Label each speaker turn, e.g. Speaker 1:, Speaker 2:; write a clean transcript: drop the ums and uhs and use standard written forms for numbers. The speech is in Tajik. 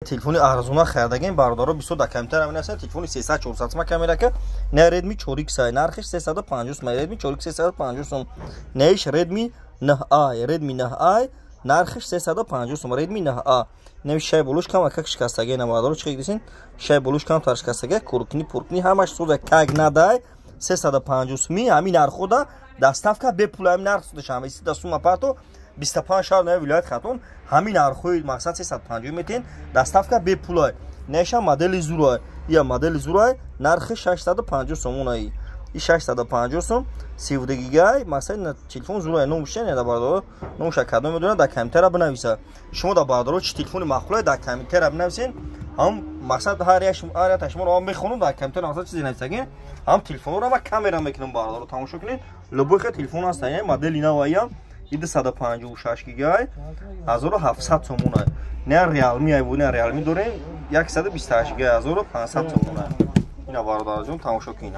Speaker 1: Telefonu arzuna xərdəgən bardaro bisoda kamtər əminəsən telefonu 300-400 ma kamera ki nə Redmi 4X narxış 350 Redmi 4X 350 nəyiş Redmi NA Redmi NA narxış 350 Redmi NA nə şey buluş kam как şikastəgə nə bardaro çıxı gidisin şey buluş kam tar şikastəgə kurkni hamaş suda kagnaday 350 mi həmin narxoda dastavka be pulam narxıdır şam istida suma pato 25 şəhər nə vilayət xatun həmin narxoy məqsad 350 metin dastavka be pulay nəşə modeli zuray ya modeli zuray narxı 650 somunay 650 17 GB مثلا تلفن زورای نوشته نه بردار نوشه کدوم میدونه در کامپیوتر بنویسه شما در بردارو چه تلفن مخلوقه در کامپیوتر بنویسین هم مقصد هر شما رو میخونم در کامپیوتر مثلا چیزی نویسین هم تلفن رو با کامera میکنم بردارو تماشا کنین لبوخه تلفن هست یعنی مدل اینا وایام 156 GB 1700 somunay نه ریالمی ای بود نه ریالمی داریم 128 GB 1500 somunay اینا بردار جون تماشا کنین